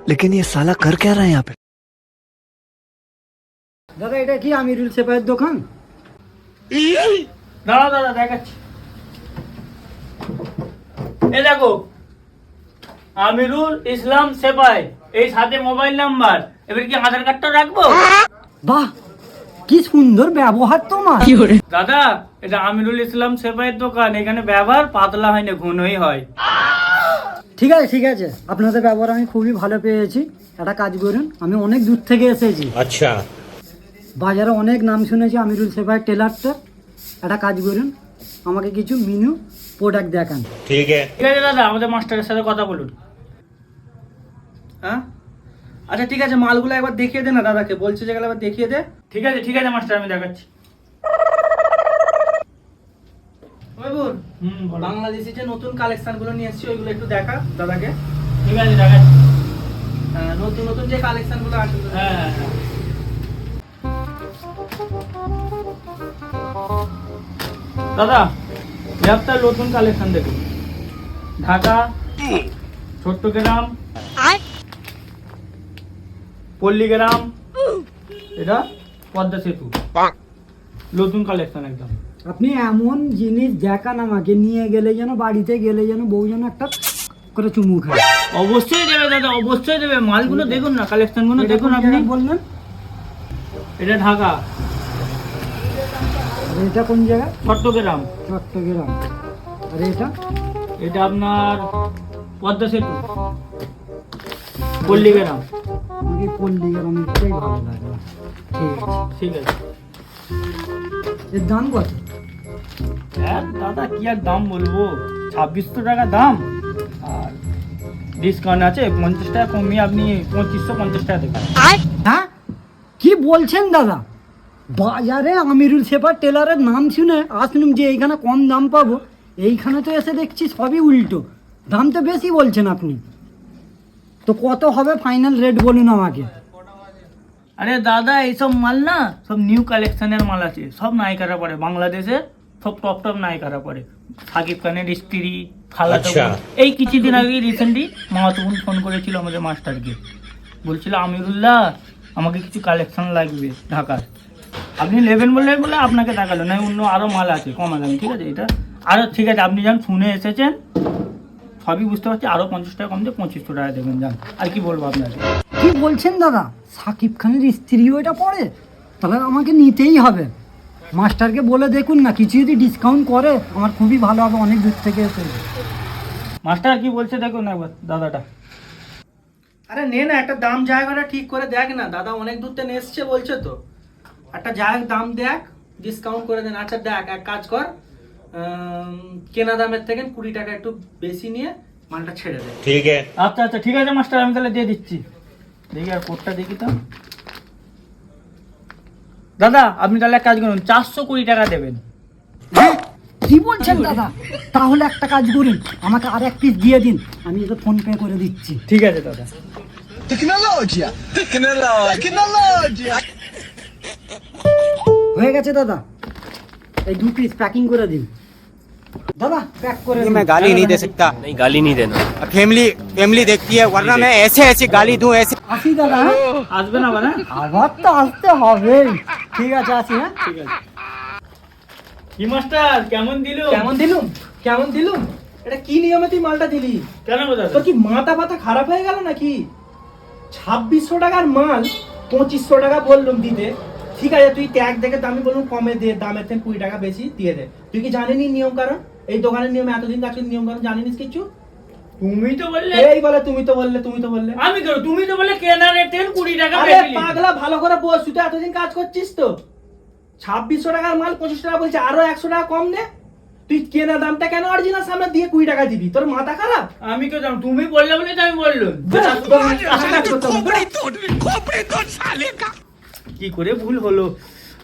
लेकिन ये साला कर क्या रहा है यहाँ पे? দাদা এটা কি আমিরুল সেপাইয়ের দোকান? দাঁড়াও দাদা দেখাচ্ছি। এই দেখো আমিরুল ইসলাম সেপাই, এই সাথে মোবাইল নাম্বার। এবার কি আধার কার্ডটা রাখবো? বাহ, কি সুন্দর ব্যবহার তোমার। দাদা এটা আমিরুল ইসলাম সেপাইয়ের দোকান, এখানে ব্যবহার পাতলা হয় না, ঘনই হয়। ঠিক আছে ঠিক আছে, আপনাদের ব্যবহার আমি খুবই ভালো পেয়েছি। একটা কাজ করুন, আমি অনেক দূর থেকে এসেছি। अच्छा বাজারে অনেক নাম শুনেছি আমিরুল সেপাইয়ের টেলারটা। একটা কাজ করুন, আমাকে কিছু মিনু প্রোডাক্ট দেখান। ठीक है ঠিক আছে দাদা, আমাদের মাস্টারের সাথে কথা বলুন। হ্যাঁ আচ্ছা ঠিক আছে, মালগুলো একবার দেখিয়ে দে না দাদাকে, বলছে যেগুলো একবার দেখিয়ে দে। ঠিক আছে মাস্টার, আমি দেখাচ্ছি। বাবুর বলো। বাংলাদেশি যে নতুন কালেকশন গুলো নিয়ে এসেছি ওইগুলো একটু দেখা দাদাকে। ঠিক আছে দেখাচ্ছি। হ্যাঁ, নতুন নতুন যে কালেকশন গুলো আছে হ্যাঁ দাদা একটা নতুন কালেকশন দেখুন। ঢাকা, চট্টগ্রাম, পল্লীগ্রাম, এটা পদ্মা সেতু, নতুন কালেকশন একদম। আপনি এমন জিনিস দেখান আমাকে, নিয়ে গেলে যেন বাড়িতে গেলে যেন বউ যেন একটা করে চুমু খায়। অবশ্যই দেবে দাদা, অবশ্যই দেবে। মালগুলো দেখুন না, কালেকশন গুলো এটা দেখুন। কোন আপনি জায়গায় বললেন? এটা ঢাকা, আর এটা কোন জায়গা? চট্টগ্রাম, চট্টগ্রাম। আর এটা? এটা আপনার পদ্মা সেতু, পল্লীগ্রাম। আমাকে পল্লীগ্রাম এটাই ভালো লাগে। ঠিক আছে, ঠিক আছে। এর দাম কত? দাদা কি আর দাম বলবো, 2600 টাকা দাম, আর ডিসকাউন্ট আছে 50 টাকা কমিয়ে আপনি 2550 টাকা দেবেন। হ্যাঁ, কি বলছেন দাদা? বাজারে আমিরুল সেপাই টেলারের নাম শুনে আসলাম যে এইখানে কম দাম পাবো, এইখানে তো এসে দেখছি সবই উল্টো, দাম তো বেশি বলছেন আপনি। তো কত হবে ফাইনাল রেট বলুন আমাকে। আরে দাদা এইসব মাল না সব নিউ কালেকশনের মাল আছে, সব নায়িকারা পরে, বাংলাদেশের সব টপ নায়িকারা পরে। সাকিব খানের স্ত্রী, খালাতো আচ্ছা। বোন। এই কিছুদিন আগে রিসেন্টলি মামাতুন ফোন করেছিল আমাদের মাস্টারকে, বলছিল আমিরুল্লাহ আমাকে কিছু কালেকশন লাগবে ঢাকার, আপনি নেবেন বলে আপনাকে দেখালো না, অন্য আরও মাল আছে কম দামি। ঠিক আছে, এটা আরও ঠিক আছে, আপনি যান, শুনে এসেছেন সবই বুঝতে পারছি, আরও 50 টাকা কম দিয়ে 2500 টাকা দেবেন, যান। আর কি বলবো আপনাকে। কি বলছেন দাদা? সাকিব খানের স্ত্রীও এটা পড়ে? তাহলে আমাকে নিতেই হবে। মাস্টারকে বলে দেখুন না, কিছু যদি ডিসকাউন্ট করে আমার খুবই ভালো হবে, অনেক দূর থেকে এসে। মাস্টার কি বলছে দেখুন একবার দাদাটা। আরে নে না, একটা দাম জায়গাটা ঠিক করে দেখ না, দাদা অনেক দূর থেকে এসছে বলছে তো, একটা জায়গার দাম দেখ, ডিসকাউন্ট করে দেন। আচ্ছা দেখ, এক কাজ কর, কেনা দামের থেকে 20 টাকা একটু বেশি নিয়ে মালটা ছেড়ে দে। ठीक है আচ্ছা ঠিক আছে মাস্টার, আমি তাহলে দিয়ে দিচ্ছি। দেখি আর কোডটা দেখি তো। দাদা আপনি তাহলে এক কাজ করুন, 420 টাকা দেবেন। হ্যাঁ, কি বলছেন দাদা? তাহলে একটা কাজ করুন, আমাকে আর এক পিস দিয়ে দিন, আমি এটা ফোন পে করে দিচ্ছি। ঠিক আছে দাদা। হয়ে গেছে দাদা, এই 2 পিস প্যাকিং করে দিন। দাদা প্যাক করে দিন। मैं गाली नहीं दे सकता। नहीं गाली नहीं देना। फैमिली फैमिली देखती है, वरना मैं ऐसे ऐसे गाली दूं ऐसे। আসি দাদা, হ্যাঁ? আসবে না মানে? আবার তো আসতে হবে। ঠিক আছে, আসি। হ্যাঁ, ঠিক আছে। কি মাস্টার কেমন দিল? কেমন দিলুম? এটা কি নিয়মে তুই মালটা দিলি? কেন দাদা? তোর কি মাথা পাতা খারাপ হয়ে গেল নাকি? 2600 টাকার মাল 2500 টাকা বললাম দিতে, ঠিক আছে তুই ট্যাগ দেখে তো আমি বললাম কমে দে, দামের থেকে 20 টাকা বেশি দিয়ে দে। তুই কি জানিনি নিয়ম কারণ? এই দোকানের নিয়ম, এতদিন কাছে নিয়ম কারণ জানিনিস কিছু? তুমি তো বললে। এই বলে তুমি তো বললে। আমি তো, তুমি তো বললে কেনা রেট থেকে 20 টাকা আরে বেশি। পাগলা, ভালো করে বল, তুই তো এতদিন কাজ করছিস তো। 2600 টাকার মাল 25 টাকা বলছে, আরো 100 টাকা কম দে। তুই কেনা দামটা কেন অরিজিনাল সামনে দিয়ে 20 টাকা দিবি? তোর মাথা খারাপ? আমি কেউ জানো, তুমি বললে বলে তো আমি বললাম। কি করে ভুল হলো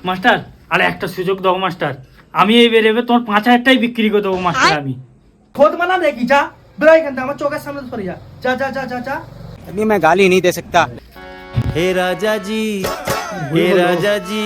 মাস্টার? আরে একটা সুযোগ দাও মাস্টার, আমি এই বেরোবে তোমার 5000 টাই বিক্রি করে দেবো মাস্টার। আমি খোদ মানা দেখি, যা বেরো এখান থেকে, আমার চোখের সামনে সরে যা। যা যা যা যা যা। अभी मैं गाली नहीं दे सकता। हे राजा जी, हे राजा जी।